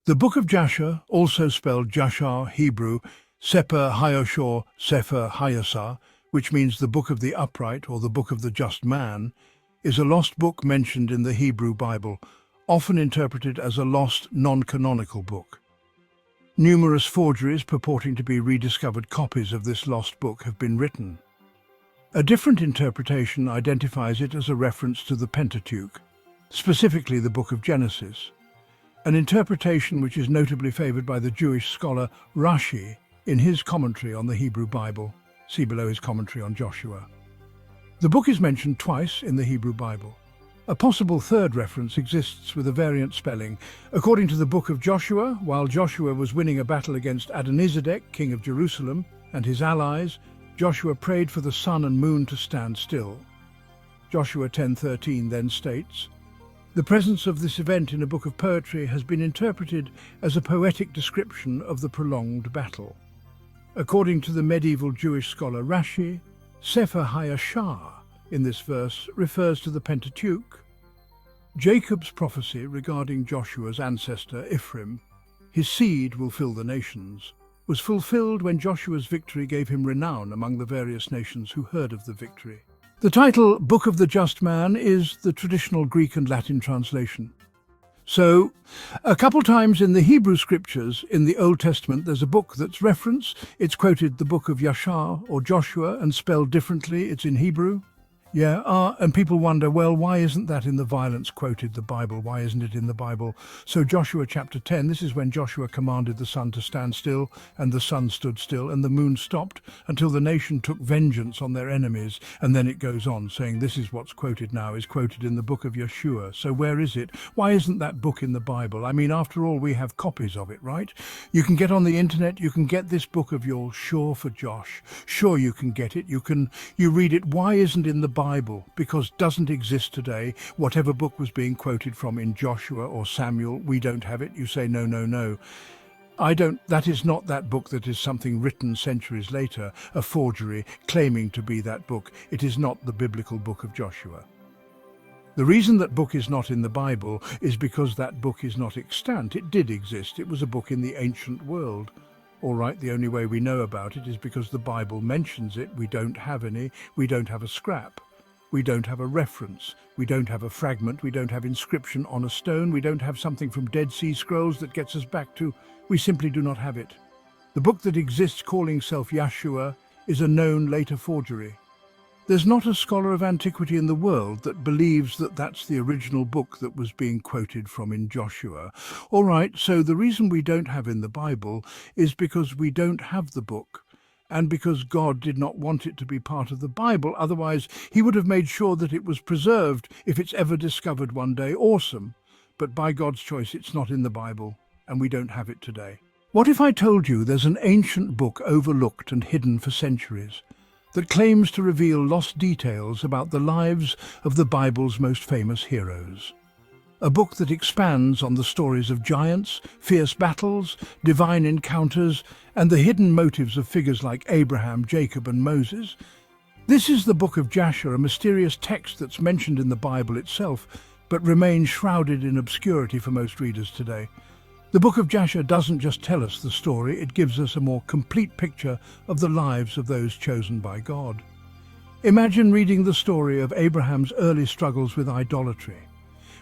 The Book of Jasher, also spelled Jashar Hebrew, Sefer Hayoshor, Sefer Hayasar, which means the Book of the Upright or the Book of the Just Man, is a lost book mentioned in the Hebrew Bible, often interpreted as a lost, non-canonical book. Numerous forgeries purporting to be rediscovered copies of this lost book have been written. A different interpretation identifies it as a reference to the Pentateuch, specifically the Book of Genesis, an interpretation which is notably favored by the Jewish scholar Rashi in his commentary on the Hebrew Bible. See below his commentary on Joshua. The book is mentioned twice in the Hebrew Bible. A possible third reference exists with a variant spelling. According to the Book of Joshua, while Joshua was winning a battle against Adonizedek, king of Jerusalem, and his allies, Joshua prayed for the sun and moon to stand still. Joshua 10:13 then states, "The presence of this event in a book of poetry has been interpreted as a poetic description of the prolonged battle." According to the medieval Jewish scholar Rashi, Sefer Hayashar in this verse refers to the Pentateuch. Jacob's prophecy regarding Joshua's ancestor Ephraim, his seed will fill the nations, was fulfilled when Joshua's victory gave him renown among the various nations who heard of the victory. The title Book of the Just Man is the traditional Greek and Latin translation. So, a couple times in the Hebrew scriptures in the Old Testament there's a book that's referenced. It's quoted the Book of Jasher or Joshua and spelled differently. It's in Hebrew. And people wonder, well, why isn't that in the violence quoted the Bible? Why isn't it in the Bible? So Joshua chapter 10, this is when Joshua commanded the sun to stand still, and the sun stood still, and the moon stopped, until the nation took vengeance on their enemies. And then it goes on, saying this is what's quoted now, is quoted in the book of Yeshua. So where is it? Why isn't that book in the Bible? I mean, after all, we have copies of it, right? You can get on the internet, you can get this book of yours, Sure for Josh. Sure, you can get it. You read it. Why isn't in the Bible? Because doesn't exist today. Whatever book was being quoted from in Joshua or Samuel, we don't have it. You say, no. That is not that book. That is something written centuries later, a forgery claiming to be that book. It is not the biblical book of Joshua. The reason that book is not in the Bible is because that book is not extant. It did exist. It was a book in the ancient world. All right, the only way we know about it is because the Bible mentions it. We don't have any. We don't have a scrap. We don't have a reference. We don't have a fragment. We don't have inscription on a stone. We don't have something from Dead Sea Scrolls that gets us back to. We simply do not have it. The book that exists calling self Yeshua is a known later forgery. There's not a scholar of antiquity in the world that believes that that's the original book that was being quoted from in Joshua. All right, so the reason we don't have in the Bible is because we don't have the book, and because God did not want it to be part of the Bible. Otherwise, he would have made sure that it was preserved if it's ever discovered one day. Awesome. But by God's choice, it's not in the Bible, and we don't have it today. What if I told you there's an ancient book overlooked and hidden for centuries that claims to reveal lost details about the lives of the Bible's most famous heroes? A book that expands on the stories of giants, fierce battles, divine encounters, and the hidden motives of figures like Abraham, Jacob, and Moses. This is the Book of Jasher, a mysterious text that's mentioned in the Bible itself, but remains shrouded in obscurity for most readers today. The Book of Jasher doesn't just tell us the story, it gives us a more complete picture of the lives of those chosen by God. Imagine reading the story of Abraham's early struggles with idolatry,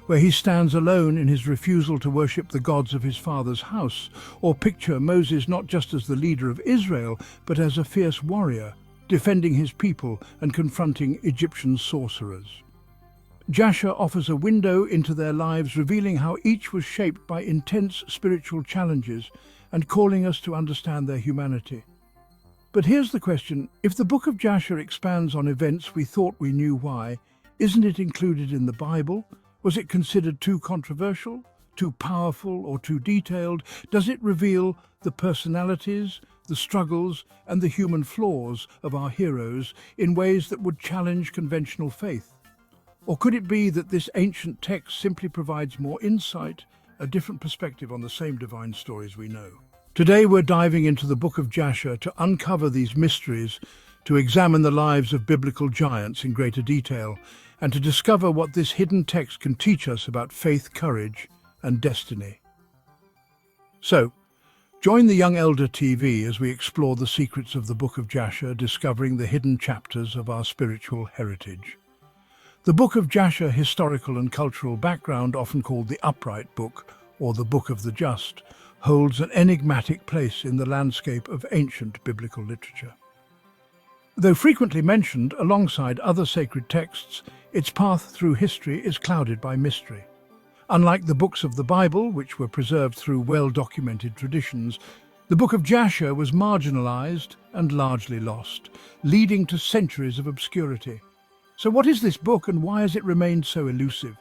where he stands alone in his refusal to worship the gods of his father's house, or picture Moses not just as the leader of Israel, but as a fierce warrior, defending his people and confronting Egyptian sorcerers. Jasher offers a window into their lives, revealing how each was shaped by intense spiritual challenges and calling us to understand their humanity. But here's the question: if the Book of Jasher expands on events we thought we knew why, isn't it included in the Bible? Was it considered too controversial, too powerful, or too detailed? Does it reveal the personalities, the struggles, and the human flaws of our heroes in ways that would challenge conventional faith? Or could it be that this ancient text simply provides more insight, a different perspective on the same divine stories we know? Today we're diving into the Book of Jasher to uncover these mysteries, to examine the lives of biblical giants in greater detail, and to discover what this hidden text can teach us about faith, courage, and destiny. So, join the Young Elder TV as we explore the secrets of the Book of Jasher, discovering the hidden chapters of our spiritual heritage. The Book of Jasher historical and cultural background, often called the Upright Book or the Book of the Just, holds an enigmatic place in the landscape of ancient biblical literature. Though frequently mentioned alongside other sacred texts, its path through history is clouded by mystery. Unlike the books of the Bible, which were preserved through well-documented traditions, the Book of Jasher was marginalized and largely lost, leading to centuries of obscurity. So what is this book and why has it remained so elusive?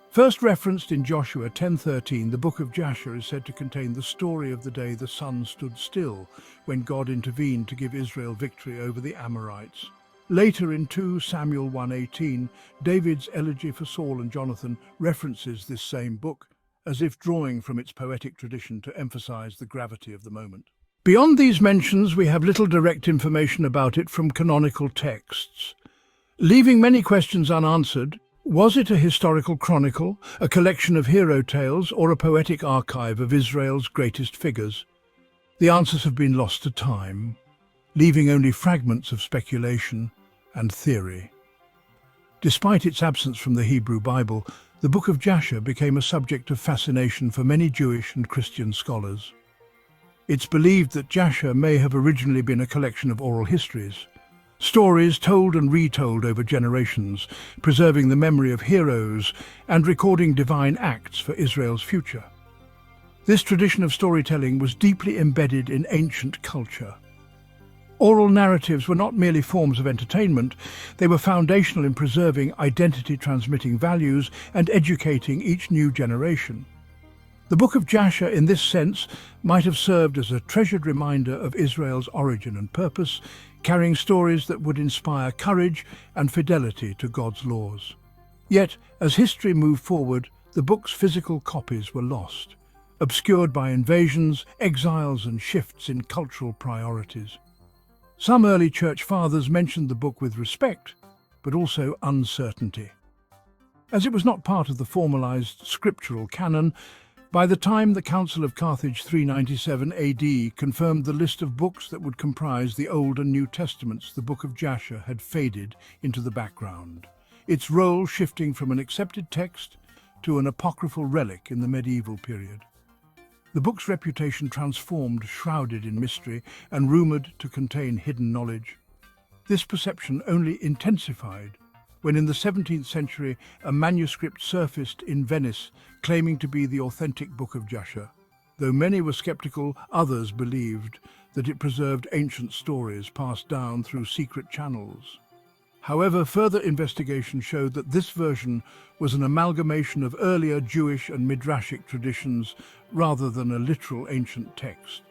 First referenced in Joshua 10:13, the Book of Jasher is said to contain the story of the day the sun stood still, when God intervened to give Israel victory over the Amorites. Later in 2 Samuel 1:18, David's elegy for Saul and Jonathan references this same book, as if drawing from its poetic tradition to emphasize the gravity of the moment. Beyond these mentions, we have little direct information about it from canonical texts. Leaving many questions unanswered, was it a historical chronicle, a collection of hero tales, or a poetic archive of Israel's greatest figures? The answers have been lost to time, leaving only fragments of speculation and theory. Despite its absence from the Hebrew Bible, the Book of Jasher became a subject of fascination for many Jewish and Christian scholars. It's believed that Jasher may have originally been a collection of oral histories, stories told and retold over generations, preserving the memory of heroes and recording divine acts for Israel's future. This tradition of storytelling was deeply embedded in ancient culture. Oral narratives were not merely forms of entertainment, they were foundational in preserving identity-transmitting values and educating each new generation. The Book of Jasher, in this sense, might have served as a treasured reminder of Israel's origin and purpose, carrying stories that would inspire courage and fidelity to God's laws. Yet, as history moved forward, the book's physical copies were lost, obscured by invasions, exiles, and shifts in cultural priorities. Some early church fathers mentioned the book with respect, but also uncertainty. As it was not part of the formalized scriptural canon, by the time the Council of Carthage 397 AD confirmed the list of books that would comprise the Old and New Testaments, the Book of Jasher had faded into the background, its role shifting from an accepted text to an apocryphal relic in the medieval period. The book's reputation transformed, shrouded in mystery and rumoured to contain hidden knowledge. This perception only intensified when in the 17th century a manuscript surfaced in Venice claiming to be the authentic Book of Jasher. Though many were skeptical, others believed that it preserved ancient stories passed down through secret channels. However, further investigation showed that this version was an amalgamation of earlier Jewish and Midrashic traditions rather than a literal ancient text.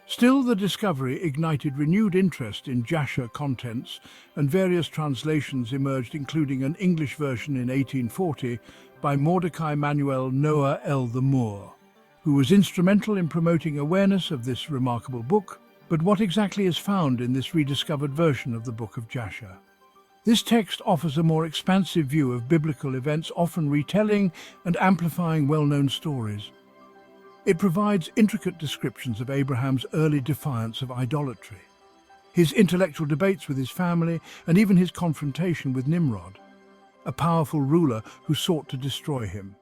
Still, the discovery ignited renewed interest in Jasher contents, and various translations emerged, including an English version in 1840 by Mordecai Manuel Noah L. the Moor, who was instrumental in promoting awareness of this remarkable book. But what exactly is found in this rediscovered version of the Book of Jasher? This text offers a more expansive view of biblical events, often retelling and amplifying well-known stories. It provides intricate descriptions of Abraham's early defiance of idolatry, his intellectual debates with his family, and even his confrontation with Nimrod, a powerful ruler who sought to destroy him.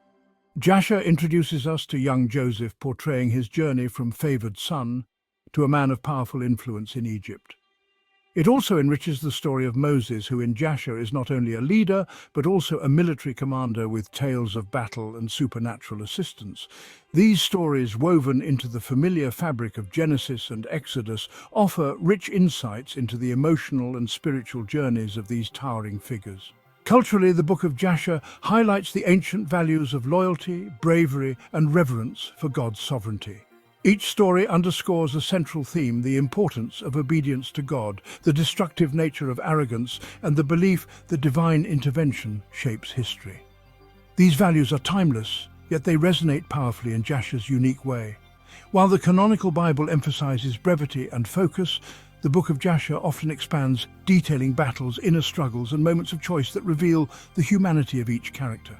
Jasher introduces us to young Joseph, portraying his journey from favored son to a man of powerful influence in Egypt. It also enriches the story of Moses, who in Jasher is not only a leader, but also a military commander with tales of battle and supernatural assistance. These stories, woven into the familiar fabric of Genesis and Exodus, offer rich insights into the emotional and spiritual journeys of these towering figures. Culturally, the Book of Jasher highlights the ancient values of loyalty, bravery, and reverence for God's sovereignty. Each story underscores a central theme: the importance of obedience to God, the destructive nature of arrogance, and the belief that divine intervention shapes history. These values are timeless, yet they resonate powerfully in Jasher's unique way. While the canonical Bible emphasizes brevity and focus, the Book of Jasher often expands, detailing battles, inner struggles, and moments of choice that reveal the humanity of each character.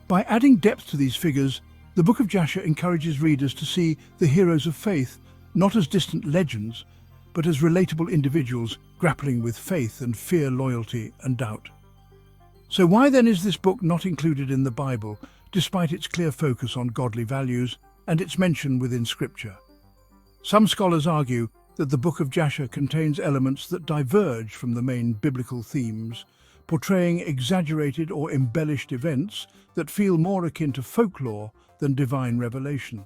By adding depth to these figures, The Book of Jasher encourages readers to see the heroes of faith not as distant legends, but as relatable individuals grappling with faith and fear, loyalty and doubt. So why then is this book not included in the Bible, despite its clear focus on godly values and its mention within Scripture? Some scholars argue that the Book of Jasher contains elements that diverge from the main biblical themes, portraying exaggerated or embellished events that feel more akin to folklore than divine revelation.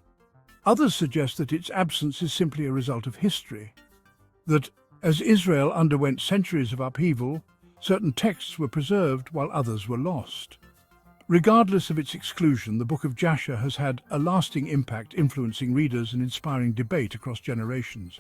Others suggest that its absence is simply a result of history, that as Israel underwent centuries of upheaval, certain texts were preserved while others were lost. Regardless of its exclusion, the Book of Jasher has had a lasting impact, influencing readers and inspiring debate across generations.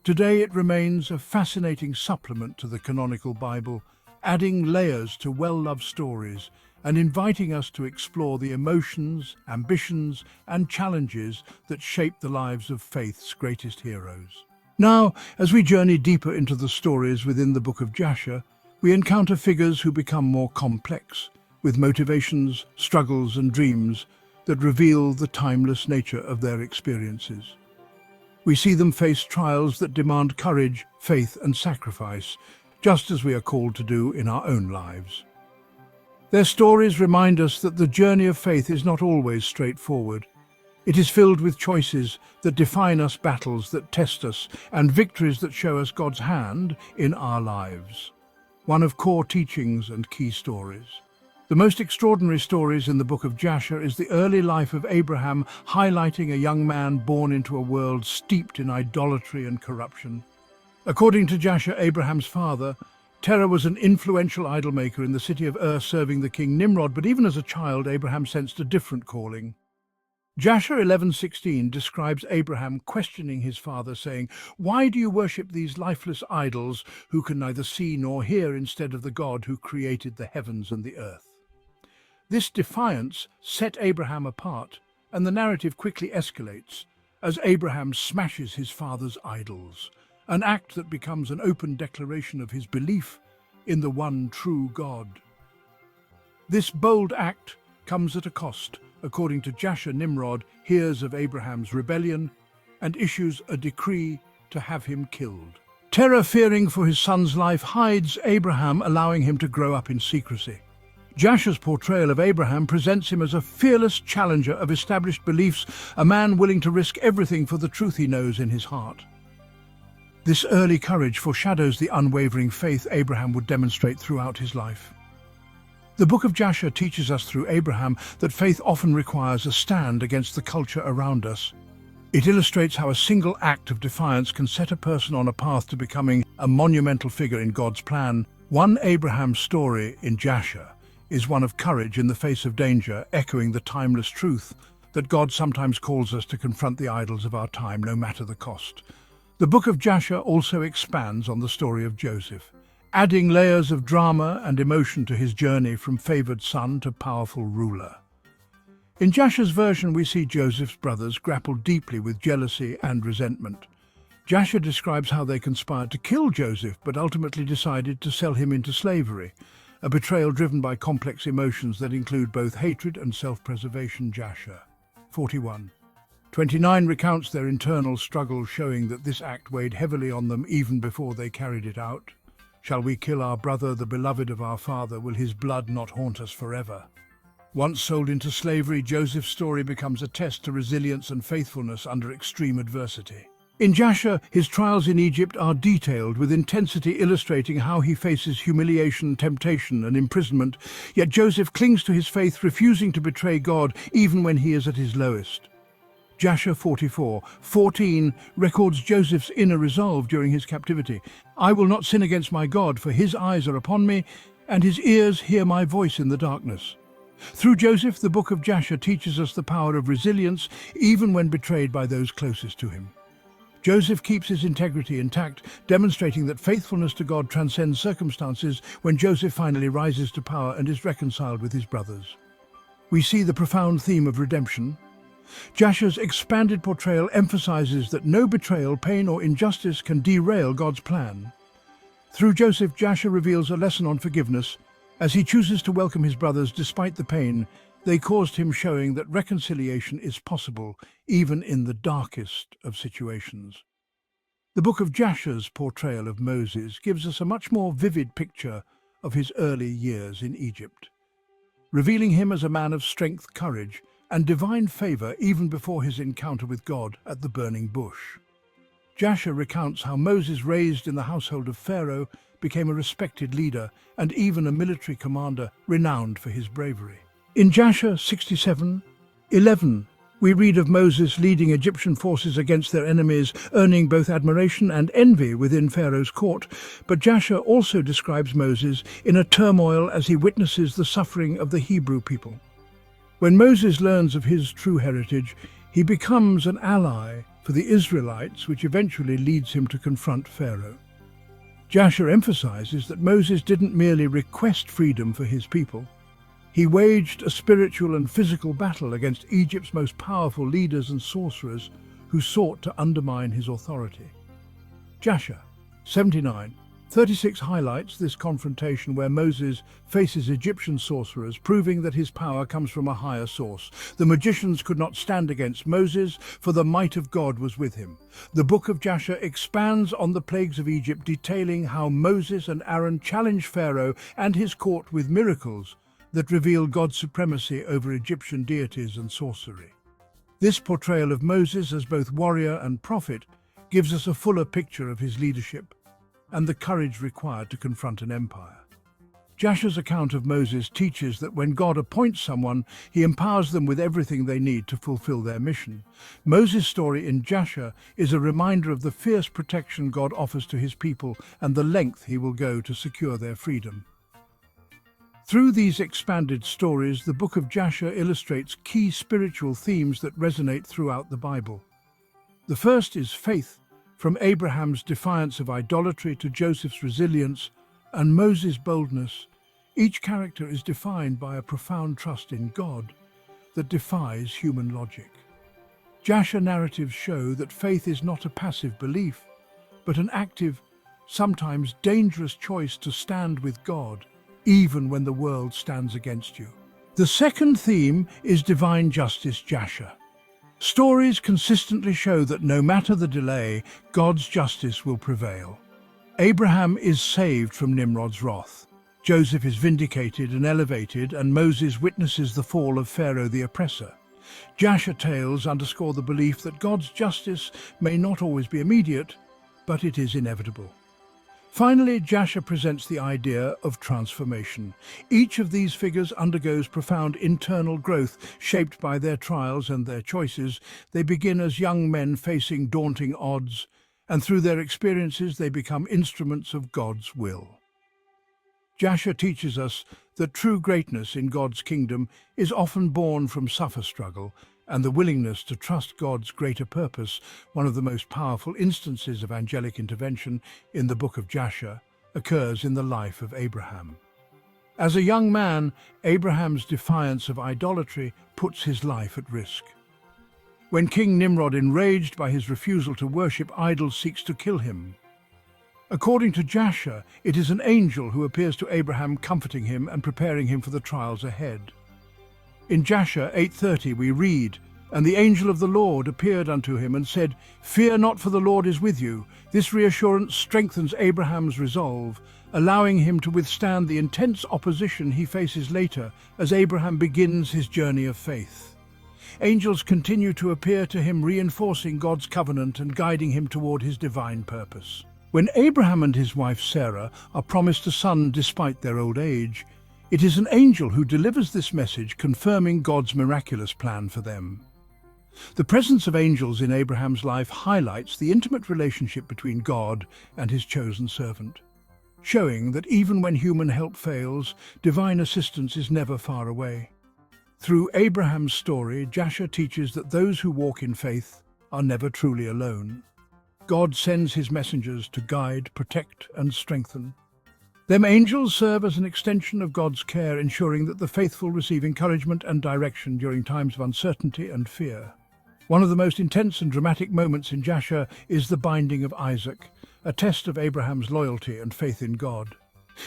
Today it remains a fascinating supplement to the canonical Bible, adding layers to well-loved stories and inviting us to explore the emotions, ambitions and challenges that shape the lives of faith's greatest heroes. Now, as we journey deeper into the stories within the Book of Jasher, we encounter figures who become more complex, with motivations, struggles and dreams that reveal the timeless nature of their experiences. We see them face trials that demand courage, faith and sacrifice, just as we are called to do in our own lives. Their stories remind us that the journey of faith is not always straightforward. It is filled with choices that define us, battles that test us, and victories that show us God's hand in our lives. One of core teachings and key stories. The most extraordinary stories in the Book of Jasher is the early life of Abraham, highlighting a young man born into a world steeped in idolatry and corruption. According to Jasher, Abraham's father, Terah was an influential idol-maker in the city of Ur, serving the king Nimrod, but even as a child, Abraham sensed a different calling. Jasher 11:16 describes Abraham questioning his father, saying, "Why do you worship these lifeless idols who can neither see nor hear instead of the God who created the heavens and the earth?" This defiance set Abraham apart, and the narrative quickly escalates as Abraham smashes his father's idols, an act that becomes an open declaration of his belief in the one true God. This bold act comes at a cost. According to Jasher, Nimrod hears of Abraham's rebellion and issues a decree to have him killed. Terah, fearing for his son's life, hides Abraham, allowing him to grow up in secrecy. Jasher's portrayal of Abraham presents him as a fearless challenger of established beliefs, a man willing to risk everything for the truth he knows in his heart. This early courage foreshadows the unwavering faith Abraham would demonstrate throughout his life. The Book of Jasher teaches us through Abraham that faith often requires a stand against the culture around us. It illustrates how a single act of defiance can set a person on a path to becoming a monumental figure in God's plan. One Abraham story in Jasher is one of courage in the face of danger, echoing the timeless truth that God sometimes calls us to confront the idols of our time, no matter the cost. The Book of Jasher also expands on the story of Joseph, adding layers of drama and emotion to his journey from favored son to powerful ruler. In Jasher's version, we see Joseph's brothers grapple deeply with jealousy and resentment. Jasher describes how they conspired to kill Joseph, but ultimately decided to sell him into slavery, a betrayal driven by complex emotions that include both hatred and self-preservation. Jasher 41:29 recounts their internal struggle, showing that this act weighed heavily on them even before they carried it out. "Shall we kill our brother, the beloved of our father? Will his blood not haunt us forever?" Once sold into slavery, Joseph's story becomes a test to resilience and faithfulness under extreme adversity. In Jasher, his trials in Egypt are detailed with intensity, illustrating how he faces humiliation, temptation, and imprisonment, yet Joseph clings to his faith, refusing to betray God even when he is at his lowest. Jasher 44:14 records Joseph's inner resolve during his captivity. "I will not sin against my God, for his eyes are upon me, and his ears hear my voice in the darkness." Through Joseph, the Book of Jasher teaches us the power of resilience, even when betrayed by those closest to him. Joseph keeps his integrity intact, demonstrating that faithfulness to God transcends circumstances. When Joseph finally rises to power and is reconciled with his brothers, we see the profound theme of redemption. Jasher's expanded portrayal emphasizes that no betrayal, pain, or injustice can derail God's plan. Through Joseph, Jasher reveals a lesson on forgiveness, as he chooses to welcome his brothers despite the pain They caused him, showing that reconciliation is possible even in the darkest of situations. The Book of Jasher's portrayal of Moses gives us a much more vivid picture of his early years in Egypt, revealing him as a man of strength, courage, and divine favor even before his encounter with God at the burning bush. Jasher recounts how Moses, raised in the household of Pharaoh, became a respected leader and even a military commander renowned for his bravery. In Jasher 67:11, we read of Moses leading Egyptian forces against their enemies, earning both admiration and envy within Pharaoh's court. But Jasher also describes Moses in a turmoil as he witnesses the suffering of the Hebrew people. When Moses learns of his true heritage, he becomes an ally for the Israelites, which eventually leads him to confront Pharaoh. Jasher emphasizes that Moses didn't merely request freedom for his people. He waged a spiritual and physical battle against Egypt's most powerful leaders and sorcerers who sought to undermine his authority. Jasher 79:36 highlights this confrontation where Moses faces Egyptian sorcerers, proving that his power comes from a higher source. The magicians could not stand against Moses, for the might of God was with him. The Book of Jasher expands on the plagues of Egypt, detailing how Moses and Aaron challenged Pharaoh and his court with miracles that reveal God's supremacy over Egyptian deities and sorcery. This portrayal of Moses as both warrior and prophet gives us a fuller picture of his leadership and the courage required to confront an empire. Jasher's account of Moses teaches that when God appoints someone, he empowers them with everything they need to fulfill their mission. Moses' story in Jasher is a reminder of the fierce protection God offers to his people and the length he will go to secure their freedom. Through these expanded stories, the Book of Jasher illustrates key spiritual themes that resonate throughout the Bible. The first is faith, from Abraham's defiance of idolatry to Joseph's resilience and Moses' boldness. Each character is defined by a profound trust in God that defies human logic. Jasher narratives show that faith is not a passive belief, but an active, sometimes dangerous choice to stand with God, even when the world stands against you. The second theme is divine justice. Jasher stories consistently show that no matter the delay, God's justice will prevail. Abraham is saved from Nimrod's wrath. Joseph is vindicated and elevated, and Moses witnesses the fall of Pharaoh the oppressor. Jasher tales underscore the belief that God's justice may not always be immediate, but it is inevitable. Finally, Jasher presents the idea of transformation. Each of these figures undergoes profound internal growth, shaped by their trials and their choices. They begin as young men facing daunting odds, and through their experiences they become instruments of God's will. Jasher teaches us that true greatness in God's kingdom is often born from struggle and the willingness to trust God's greater purpose. One of the most powerful instances of angelic intervention in the Book of Jasher occurs in the life of Abraham. As a young man, Abraham's defiance of idolatry puts his life at risk. When King Nimrod, enraged by his refusal to worship idols, seeks to kill him. According to Jasher, it is an angel who appears to Abraham, comforting him and preparing him for the trials ahead. In Jasher 8:30 we read, "And the angel of the Lord appeared unto him and said, Fear not, for the Lord is with you." This reassurance strengthens Abraham's resolve, allowing him to withstand the intense opposition he faces later as Abraham begins his journey of faith. Angels continue to appear to him, reinforcing God's covenant and guiding him toward his divine purpose. When Abraham and his wife Sarah are promised a son despite their old age, it is an angel who delivers this message, confirming God's miraculous plan for them. The presence of angels in Abraham's life highlights the intimate relationship between God and his chosen servant, showing that even when human help fails, divine assistance is never far away. Through Abraham's story, Jasher teaches that those who walk in faith are never truly alone. God sends his messengers to guide, protect, and strengthen. Them angels serve as an extension of God's care, ensuring that the faithful receive encouragement and direction during times of uncertainty and fear. One of the most intense and dramatic moments in Jasher is the binding of Isaac, a test of Abraham's loyalty and faith in God.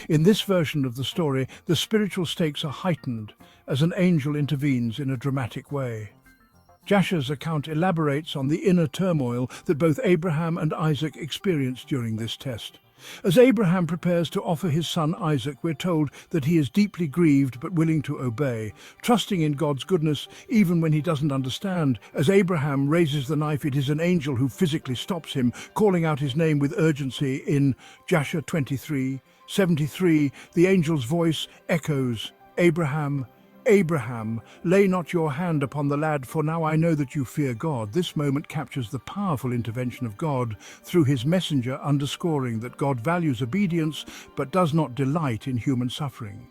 In this version of the story, the spiritual stakes are heightened as an angel intervenes in a dramatic way. Jasher's account elaborates on the inner turmoil that both Abraham and Isaac experienced during this test. As Abraham prepares to offer his son Isaac, we're told that he is deeply grieved but willing to obey, trusting in God's goodness even when he doesn't understand. As Abraham raises the knife, it is an angel who physically stops him, calling out his name with urgency. In Jasher 23:73, the angel's voice echoes, "Abraham, Abraham, lay not your hand upon the lad, for now I know that you fear God." This moment captures the powerful intervention of God through his messenger, underscoring that God values obedience but does not delight in human suffering.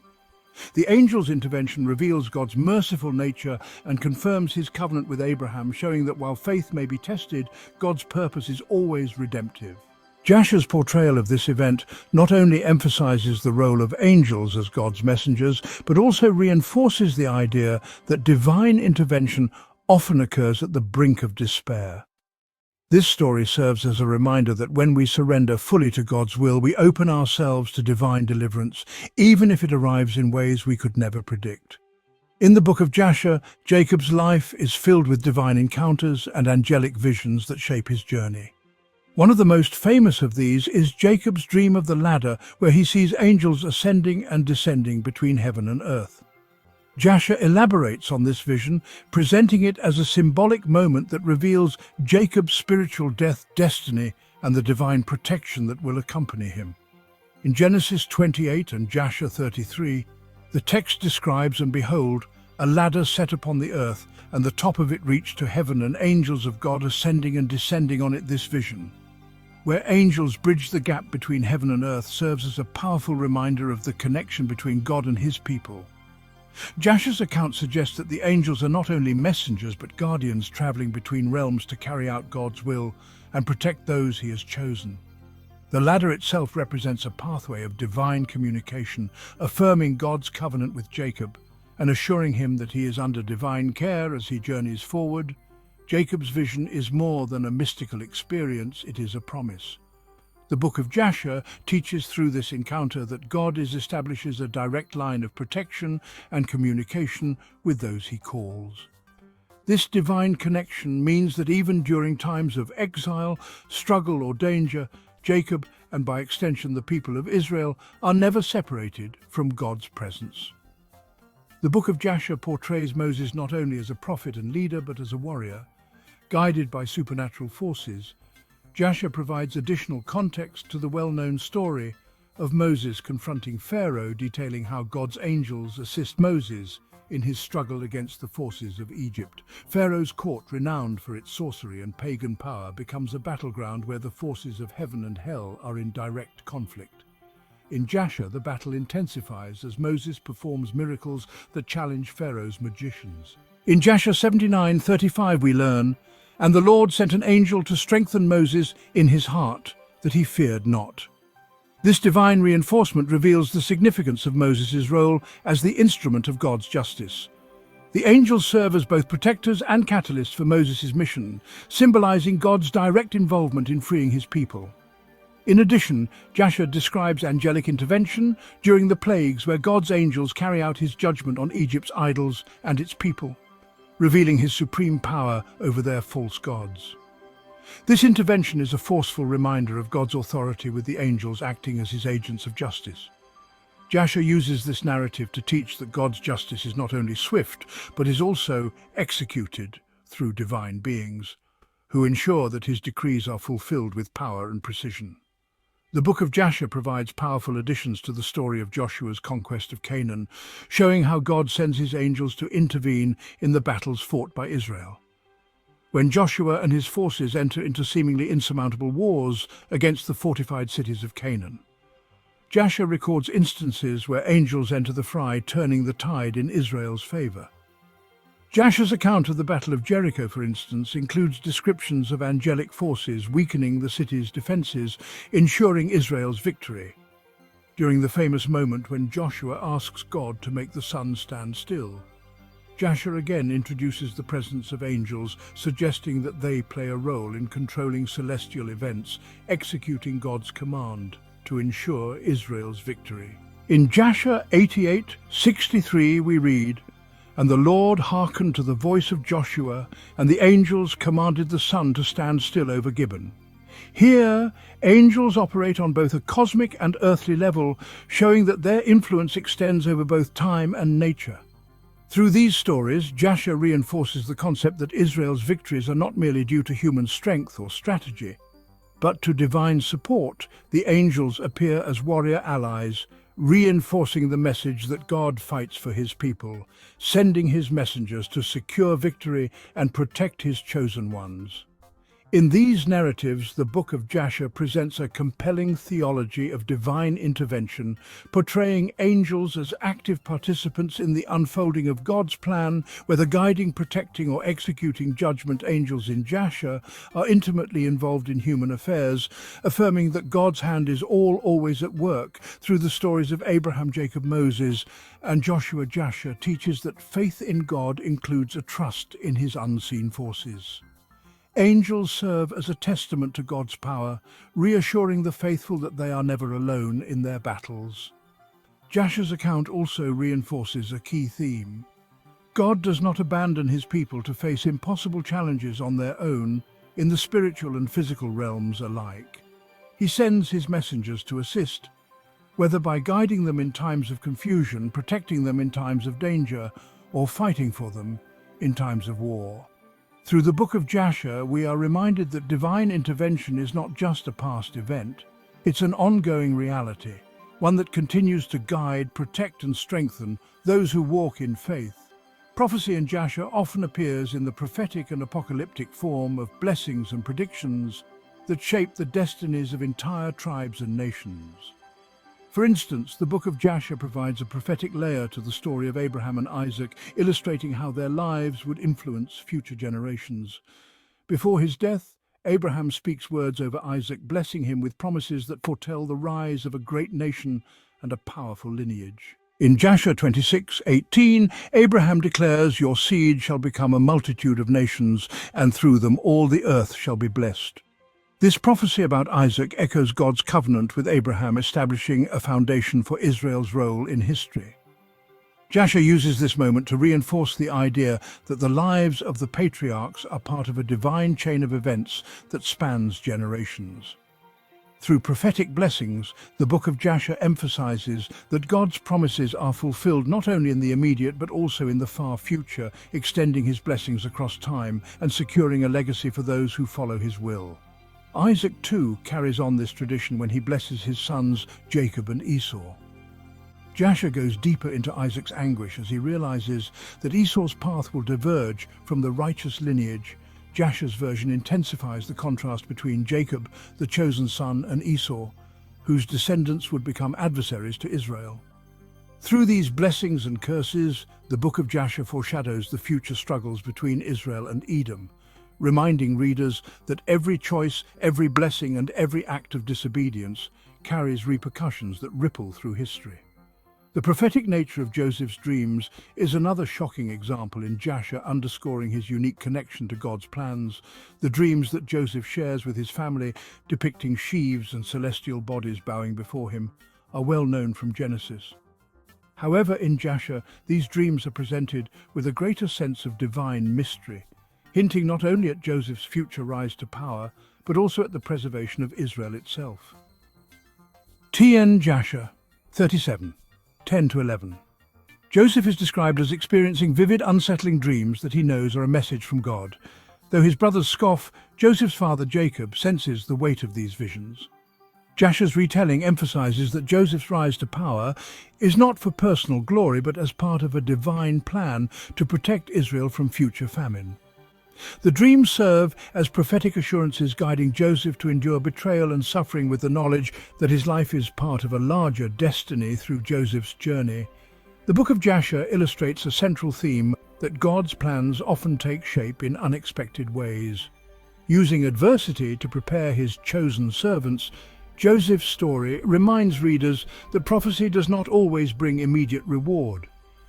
The angel's intervention reveals God's merciful nature and confirms his covenant with Abraham, showing that while faith may be tested, God's purpose is always redemptive. Jasher's portrayal of this event not only emphasizes the role of angels as God's messengers, but also reinforces the idea that divine intervention often occurs at the brink of despair. This story serves as a reminder that when we surrender fully to God's will, we open ourselves to divine deliverance, even if it arrives in ways we could never predict. In the Book of Jasher, Jacob's life is filled with divine encounters and angelic visions that shape his journey. One of the most famous of these is Jacob's dream of the ladder, where he sees angels ascending and descending between heaven and earth. Jasher elaborates on this vision, presenting it as a symbolic moment that reveals Jacob's spiritual destiny and the divine protection that will accompany him. In Genesis 28 and Jasher 33, the text describes, "And behold, a ladder set upon the earth, and the top of it reached to heaven, and angels of God ascending and descending on it." This vision, where angels bridge the gap between heaven and earth, serves as a powerful reminder of the connection between God and his people. Jasher's account suggests that the angels are not only messengers but guardians traveling between realms to carry out God's will and protect those he has chosen. The ladder itself represents a pathway of divine communication, affirming God's covenant with Jacob and assuring him that he is under divine care as he journeys forward. Jacob's vision is more than a mystical experience, it is a promise. The Book of Jasher teaches through this encounter that God establishes a direct line of protection and communication with those he calls. This divine connection means that even during times of exile, struggle or danger, Jacob, and by extension the people of Israel, are never separated from God's presence. The Book of Jasher portrays Moses not only as a prophet and leader, but as a warrior. Guided by supernatural forces, Jasher provides additional context to the well-known story of Moses confronting Pharaoh, detailing how God's angels assist Moses in his struggle against the forces of Egypt. Pharaoh's court, renowned for its sorcery and pagan power, becomes a battleground where the forces of heaven and hell are in direct conflict. In Jasher, the battle intensifies as Moses performs miracles that challenge Pharaoh's magicians. In Jasher 79:35 we learn, "And the Lord sent an angel to strengthen Moses in his heart, that he feared not." This divine reinforcement reveals the significance of Moses' role as the instrument of God's justice. The angels serve as both protectors and catalysts for Moses' mission, symbolizing God's direct involvement in freeing his people. In addition, Jasher describes angelic intervention during the plagues, where God's angels carry out his judgment on Egypt's idols and its people, revealing his supreme power over their false gods. This intervention is a forceful reminder of God's authority, with the angels acting as his agents of justice. Jasher uses this narrative to teach that God's justice is not only swift, but is also executed through divine beings, who ensure that his decrees are fulfilled with power and precision. The Book of Jasher provides powerful additions to the story of Joshua's conquest of Canaan, showing how God sends his angels to intervene in the battles fought by Israel. When Joshua and his forces enter into seemingly insurmountable wars against the fortified cities of Canaan, Jasher records instances where angels enter the fray, turning the tide in Israel's favor. Jasher's account of the Battle of Jericho, for instance, includes descriptions of angelic forces weakening the city's defenses, ensuring Israel's victory. During the famous moment when Joshua asks God to make the sun stand still, Jasher again introduces the presence of angels, suggesting that they play a role in controlling celestial events, executing God's command to ensure Israel's victory. In Jasher 88:63 we read, "And the Lord hearkened to the voice of Joshua, and the angels commanded the sun to stand still over Gibeon." Here, angels operate on both a cosmic and earthly level, showing that their influence extends over both time and nature. Through these stories, Jasher reinforces the concept that Israel's victories are not merely due to human strength or strategy, but to divine support. The angels appear as warrior allies, reinforcing the message that God fights for his people, sending his messengers to secure victory and protect his chosen ones. In these narratives, the Book of Jasher presents a compelling theology of divine intervention, portraying angels as active participants in the unfolding of God's plan, whether guiding, protecting, or executing judgment. Angels in Jasher are intimately involved in human affairs, affirming that God's hand is always at work. Through the stories of Abraham, Jacob, Moses, and Joshua, Jasher teaches that faith in God includes a trust in his unseen forces. Angels serve as a testament to God's power, reassuring the faithful that they are never alone in their battles. Jasher's account also reinforces a key theme. God does not abandon his people to face impossible challenges on their own, in the spiritual and physical realms alike. He sends his messengers to assist, whether by guiding them in times of confusion, protecting them in times of danger, or fighting for them in times of war. Through the Book of Jasher, we are reminded that divine intervention is not just a past event. It's an ongoing reality, one that continues to guide, protect, and strengthen those who walk in faith. Prophecy in Jasher often appears in the prophetic and apocalyptic form of blessings and predictions that shape the destinies of entire tribes and nations. For instance, the Book of Jasher provides a prophetic layer to the story of Abraham and Isaac, illustrating how their lives would influence future generations. Before his death, Abraham speaks words over Isaac, blessing him with promises that foretell the rise of a great nation and a powerful lineage. In Jasher 26:18, Abraham declares, "Your seed shall become a multitude of nations, and through them all the earth shall be blessed." This prophecy about Isaac echoes God's covenant with Abraham, establishing a foundation for Israel's role in history. Jasher uses this moment to reinforce the idea that the lives of the patriarchs are part of a divine chain of events that spans generations. Through prophetic blessings, the Book of Jasher emphasizes that God's promises are fulfilled not only in the immediate but also in the far future, extending his blessings across time and securing a legacy for those who follow his will. Isaac, too, carries on this tradition when he blesses his sons Jacob and Esau. Jasher goes deeper into Isaac's anguish as he realizes that Esau's path will diverge from the righteous lineage. Jasher's version intensifies the contrast between Jacob, the chosen son, and Esau, whose descendants would become adversaries to Israel. Through these blessings and curses, the Book of Jasher foreshadows the future struggles between Israel and Edom, reminding readers that every choice, every blessing, and every act of disobedience carries repercussions that ripple through history. The prophetic nature of Joseph's dreams is another shocking example in Jasher, underscoring his unique connection to God's plans. The dreams that Joseph shares with his family, depicting sheaves and celestial bodies bowing before him, are well known from Genesis. However, in Jasher, these dreams are presented with a greater sense of divine mystery, hinting not only at Joseph's future rise to power, but also at the preservation of Israel itself. T.N. Jasher, 37, 10-11. Joseph is described as experiencing vivid, unsettling dreams that he knows are a message from God. Though his brothers scoff, Joseph's father Jacob senses the weight of these visions. Jasher's retelling emphasizes that Joseph's rise to power is not for personal glory, but as part of a divine plan to protect Israel from future famine. The dreams serve as prophetic assurances, guiding Joseph to endure betrayal and suffering with the knowledge that his life is part of a larger destiny. Through Joseph's journey, the Book of Jasher illustrates a central theme that God's plans often take shape in unexpected ways. Using adversity to prepare his chosen servants, Joseph's story reminds readers that prophecy does not always bring immediate reward.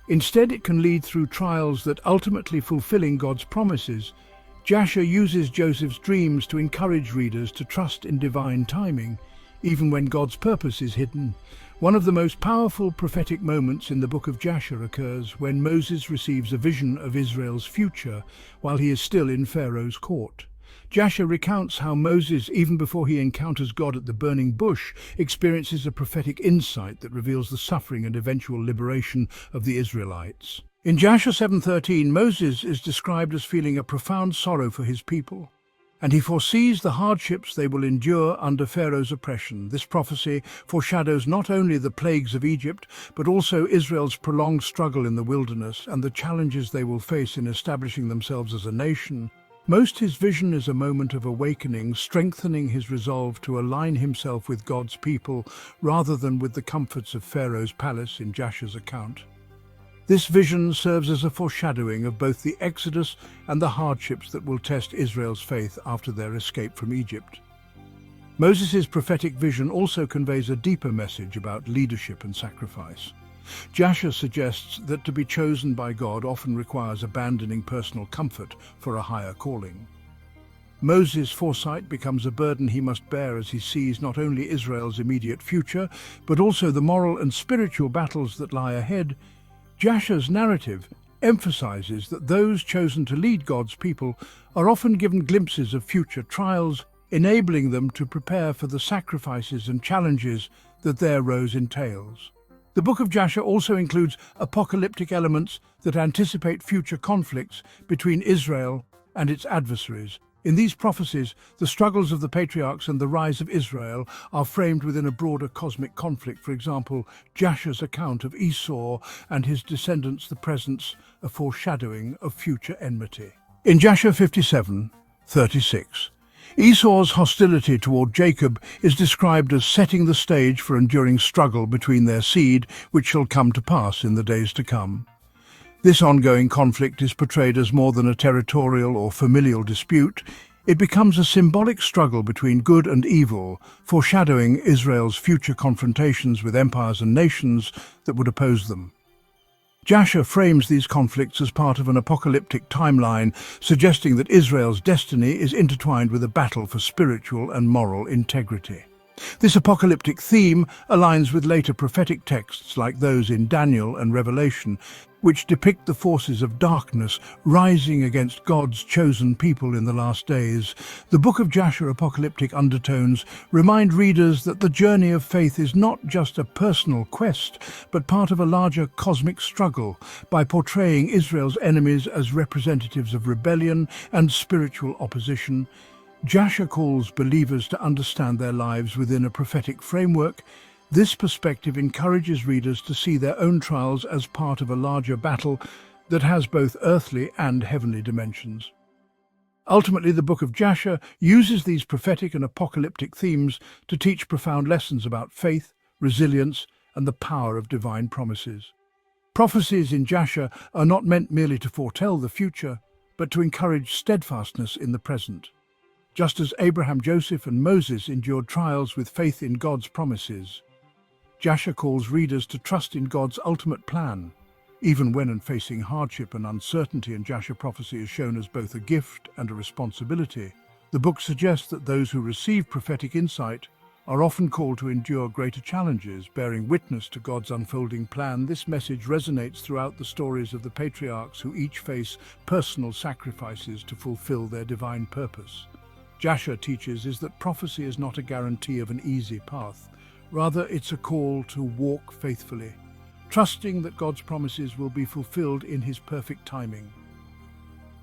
Instead, it can lead through trials that ultimately fulfilling God's promises. Jasher uses Joseph's dreams to encourage readers to trust in divine timing, even when God's purpose is hidden. One of the most powerful prophetic moments in the Book of Jasher occurs when Moses receives a vision of Israel's future while he is still in Pharaoh's court. Jasher recounts how Moses, even before he encounters God at the burning bush, experiences a prophetic insight that reveals the suffering and eventual liberation of the Israelites. In Jasher 7:13, Moses is described as feeling a profound sorrow for his people, and he foresees the hardships they will endure under Pharaoh's oppression. This prophecy foreshadows not only the plagues of Egypt, but also Israel's prolonged struggle in the wilderness and the challenges they will face in establishing themselves as a nation. His vision is a moment of awakening, strengthening his resolve to align himself with God's people rather than with the comforts of Pharaoh's palace in Jasher's account. This vision serves as a foreshadowing of both the Exodus and the hardships that will test Israel's faith after their escape from Egypt. Moses' prophetic vision also conveys a deeper message about leadership and sacrifice. Jasher suggests that to be chosen by God often requires abandoning personal comfort for a higher calling. Moses' foresight becomes a burden he must bear as he sees not only Israel's immediate future, but also the moral and spiritual battles that lie ahead. Jasher's narrative emphasizes that those chosen to lead God's people are often given glimpses of future trials, enabling them to prepare for the sacrifices and challenges that their road entails. The Book of Jasher also includes apocalyptic elements that anticipate future conflicts between Israel and its adversaries. In these prophecies, the struggles of the patriarchs and the rise of Israel are framed within a broader cosmic conflict. For example, Jasher's account of Esau and his descendants presents a foreshadowing of future enmity. In Jasher 57:36, Esau's hostility toward Jacob is described as setting the stage for enduring struggle between their seed, which shall come to pass in the days to come. This ongoing conflict is portrayed as more than a territorial or familial dispute. It becomes a symbolic struggle between good and evil, foreshadowing Israel's future confrontations with empires and nations that would oppose them. Jasher frames these conflicts as part of an apocalyptic timeline, suggesting that Israel's destiny is intertwined with a battle for spiritual and moral integrity. This apocalyptic theme aligns with later prophetic texts like those in Daniel and Revelation, which depict the forces of darkness rising against God's chosen people in the last days. The Book of Jasher apocalyptic undertones remind readers that the journey of faith is not just a personal quest, but part of a larger cosmic struggle. By portraying Israel's enemies as representatives of rebellion and spiritual opposition, Jasher calls believers to understand their lives within a prophetic framework. This perspective encourages readers to see their own trials as part of a larger battle that has both earthly and heavenly dimensions. Ultimately, the Book of Jasher uses these prophetic and apocalyptic themes to teach profound lessons about faith, resilience, and the power of divine promises. Prophecies in Jasher are not meant merely to foretell the future, but to encourage steadfastness in the present. Just as Abraham, Joseph, and Moses endured trials with faith in God's promises, Jasher calls readers to trust in God's ultimate plan, even when facing hardship and uncertainty. And Jasher prophecy is shown as both a gift and a responsibility. The book suggests that those who receive prophetic insight are often called to endure greater challenges, bearing witness to God's unfolding plan. This message resonates throughout the stories of the patriarchs who each face personal sacrifices to fulfill their divine purpose. Jasher teaches that prophecy is not a guarantee of an easy path. Rather, it's a call to walk faithfully, trusting that God's promises will be fulfilled in His perfect timing.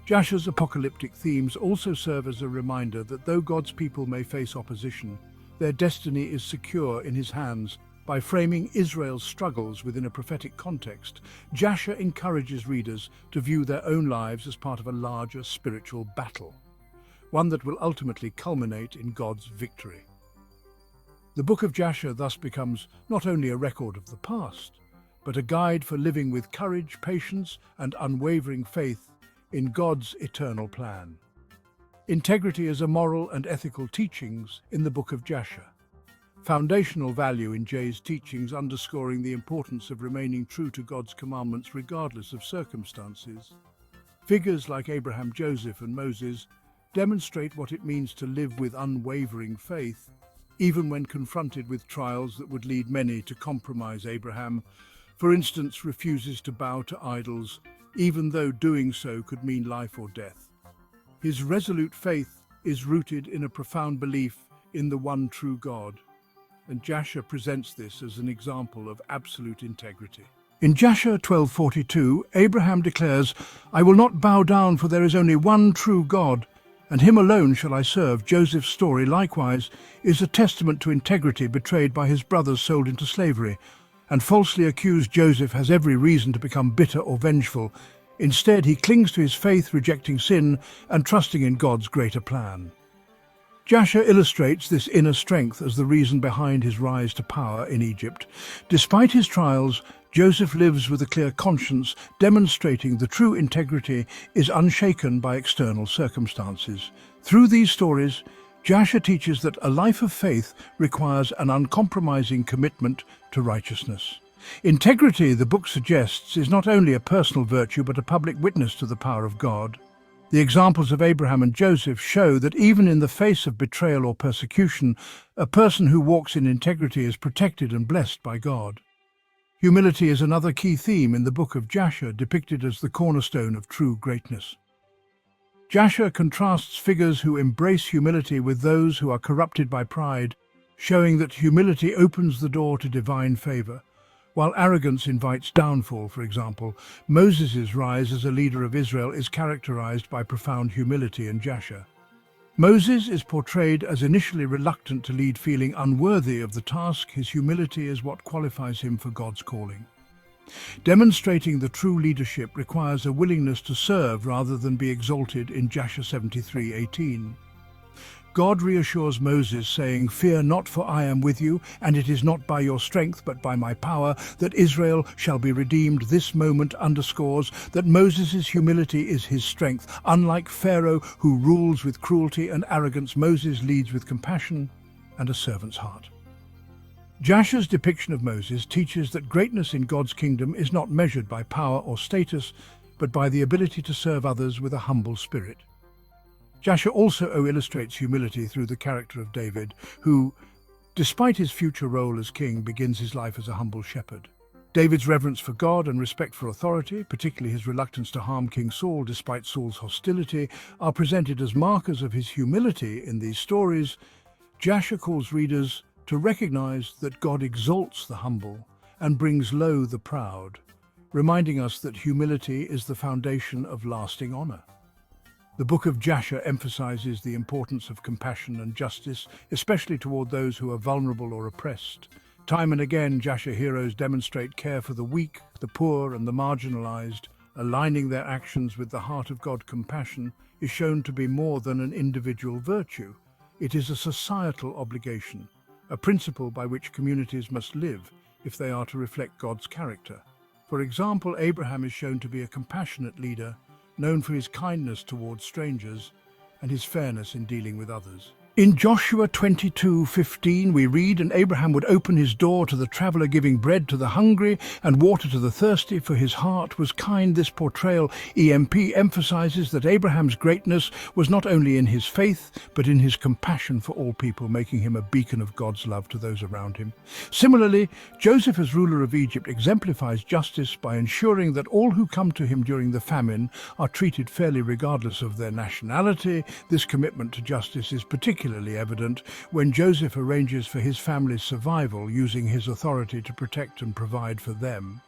Jasher's apocalyptic themes also serve as a reminder that though God's people may face opposition, their destiny is secure in His hands. By framing Israel's struggles within a prophetic context, Jasher encourages readers to view their own lives as part of a larger spiritual battle, one that will ultimately culminate in God's victory. The Book of Jasher thus becomes not only a record of the past, but a guide for living with courage, patience, and unwavering faith in God's eternal plan. Integrity is a moral and ethical teachings in the Book of Jasher. Foundational value in J's teachings, underscoring the importance of remaining true to God's commandments regardless of circumstances. Figures like Abraham, Joseph, and Moses demonstrate what it means to live with unwavering faith, even when confronted with trials that would lead many to compromise. Abraham, for instance, refuses to bow to idols, even though doing so could mean life or death. His resolute faith is rooted in a profound belief in the one true God, and Jasher presents this as an example of absolute integrity. In Jasher 12:42, Abraham declares, "I will not bow down, for there is only one true God, and him alone shall I serve." Joseph's story, likewise, is a testament to integrity betrayed by his brothers sold into slavery, and falsely accused Joseph has every reason to become bitter or vengeful. Instead, he clings to his faith, rejecting sin and trusting in God's greater plan. Jasher illustrates this inner strength as the reason behind his rise to power in Egypt. Despite his trials, Joseph lives with a clear conscience, demonstrating the true integrity is unshaken by external circumstances. Through these stories, Jasher teaches that a life of faith requires an uncompromising commitment to righteousness. Integrity, the book suggests, is not only a personal virtue but a public witness to the power of God. The examples of Abraham and Joseph show that even in the face of betrayal or persecution, a person who walks in integrity is protected and blessed by God. Humility is another key theme in the book of Jasher, depicted as the cornerstone of true greatness. Jasher contrasts figures who embrace humility with those who are corrupted by pride, showing that humility opens the door to divine favor, while arrogance invites downfall. For example, Moses' rise as a leader of Israel is characterized by profound humility in Jasher. Moses is portrayed as initially reluctant to lead, feeling unworthy of the task. His humility is what qualifies him for God's calling. Demonstrating the true leadership requires a willingness to serve rather than be exalted. In Jasher 73:18. God reassures Moses, saying, "Fear not, for I am with you, and it is not by your strength but by my power that Israel shall be redeemed." This moment underscores that Moses' humility is his strength. Unlike Pharaoh, who rules with cruelty and arrogance, Moses leads with compassion and a servant's heart. Jasher's depiction of Moses teaches that greatness in God's kingdom is not measured by power or status, but by the ability to serve others with a humble spirit. Jasher also illustrates humility through the character of David, who, despite his future role as king, begins his life as a humble shepherd. David's reverence for God and respect for authority, particularly his reluctance to harm King Saul despite Saul's hostility, are presented as markers of his humility in these stories. Jasher calls readers to recognize that God exalts the humble and brings low the proud, reminding us that humility is the foundation of lasting honor. The book of Jasher emphasizes the importance of compassion and justice, especially toward those who are vulnerable or oppressed. Time and again, Jasher heroes demonstrate care for the weak, the poor, and the marginalized. Aligning their actions with the heart of God, compassion is shown to be more than an individual virtue. It is a societal obligation, a principle by which communities must live if they are to reflect God's character. For example, Abraham is shown to be a compassionate leader, known for his kindness towards strangers and his fairness in dealing with others. In Joshua 22:15 we read, "And Abraham would open his door to the traveler, giving bread to the hungry and water to the thirsty, for his heart was kind." This portrayal, emphasizes that Abraham's greatness was not only in his faith, but in his compassion for all people, making him a beacon of God's love to those around him. Similarly, Joseph as ruler of Egypt exemplifies justice by ensuring that all who come to him during the famine are treated fairly regardless of their nationality. This commitment to justice is particularly evident when Joseph arranges for his family's survival, using his authority to protect and provide for them.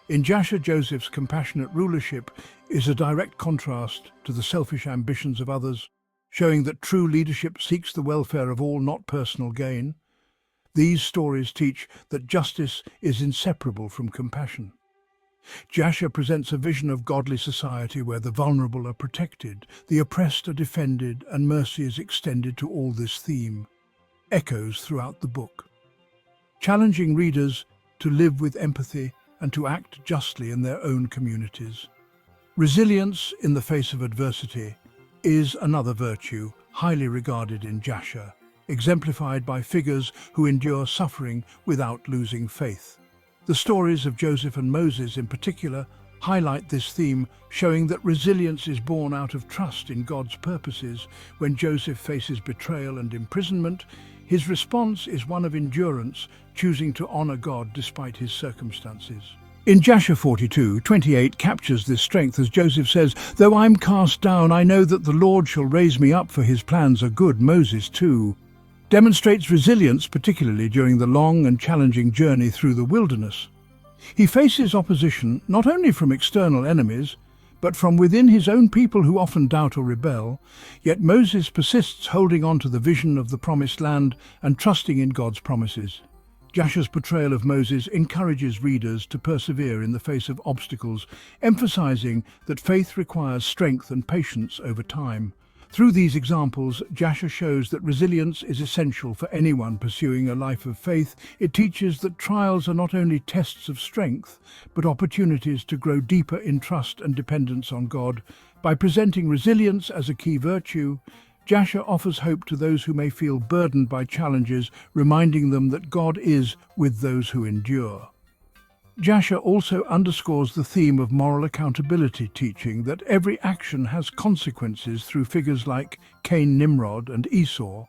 In Jasher, Joseph's compassionate rulership is a direct contrast to the selfish ambitions of others, showing that true leadership seeks the welfare of all, not personal gain. These stories teach that justice is inseparable from compassion. Jasher presents a vision of godly society where the vulnerable are protected, the oppressed are defended, and mercy is extended to all. This theme echoes throughout the book, challenging readers to live with empathy and to act justly in their own communities. Resilience in the face of adversity is another virtue highly regarded in Jasher, exemplified by figures who endure suffering without losing faith. The stories of Joseph and Moses in particular highlight this theme, showing that resilience is born out of trust in God's purposes. When Joseph faces betrayal and imprisonment, his response is one of endurance, choosing to honor God despite his circumstances. In Jasher 42:28 captures this strength as Joseph says, "Though I'm cast down, I know that the Lord shall raise me up, for his plans are good." Moses, too, demonstrates resilience, particularly during the long and challenging journey through the wilderness. He faces opposition not only from external enemies, but from within his own people who often doubt or rebel. Yet Moses persists, holding on to the vision of the promised land and trusting in God's promises. Jasher's portrayal of Moses encourages readers to persevere in the face of obstacles, emphasizing that faith requires strength and patience over time. Through these examples, Jasher shows that resilience is essential for anyone pursuing a life of faith. It teaches that trials are not only tests of strength, but opportunities to grow deeper in trust and dependence on God. By presenting resilience as a key virtue, Jasher offers hope to those who may feel burdened by challenges, reminding them that God is with those who endure. Jasher also underscores the theme of moral accountability, teaching that every action has consequences through figures like Cain, Nimrod, and Esau.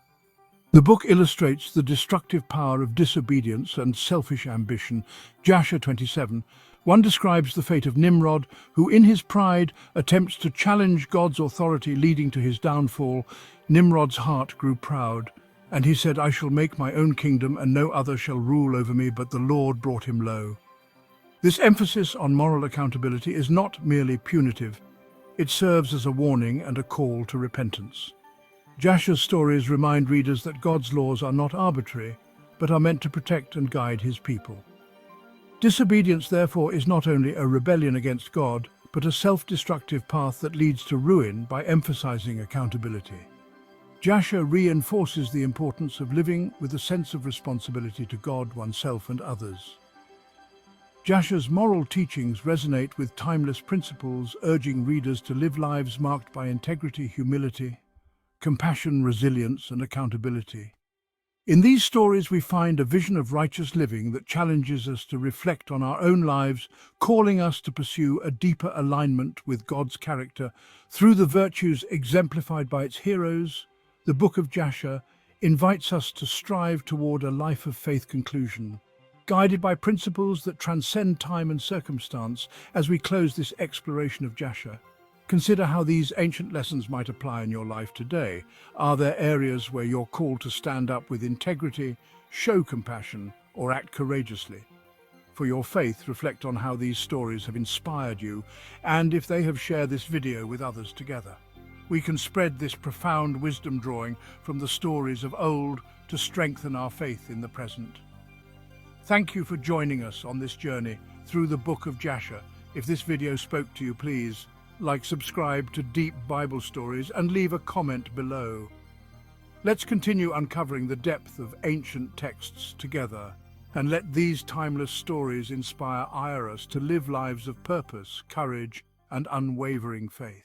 The book illustrates the destructive power of disobedience and selfish ambition. Jasher 27:1 describes the fate of Nimrod, who in his pride attempts to challenge God's authority, leading to his downfall. Nimrod's heart grew proud, and he said, "I shall make my own kingdom, and no other shall rule over me," but the Lord brought him low. This emphasis on moral accountability is not merely punitive. It serves as a warning and a call to repentance. Jasher's stories remind readers that God's laws are not arbitrary, but are meant to protect and guide his people. Disobedience, therefore, is not only a rebellion against God, but a self-destructive path that leads to ruin. By emphasizing accountability, Jasher reinforces the importance of living with a sense of responsibility to God, oneself, and others. Jasher's moral teachings resonate with timeless principles, urging readers to live lives marked by integrity, humility, compassion, resilience, and accountability. In these stories, we find a vision of righteous living that challenges us to reflect on our own lives, calling us to pursue a deeper alignment with God's character. Through the virtues exemplified by its heroes, the Book of Jasher invites us to strive toward a life of faith conclusion, guided by principles that transcend time and circumstance. As we close this exploration of Jasher, consider how these ancient lessons might apply in your life today. Are there areas where you're called to stand up with integrity, show compassion, or act courageously? For your faith, reflect on how these stories have inspired you, and if they have, shared this video with others. Together we can spread this profound wisdom, drawing from the stories of old to strengthen our faith in the present. Thank you for joining us on this journey through the Book of Jasher. If this video spoke to you, please like, subscribe to Deep Bible Stories, and leave a comment below. Let's continue uncovering the depth of ancient texts together, and let these timeless stories inspire us to live lives of purpose, courage, and unwavering faith.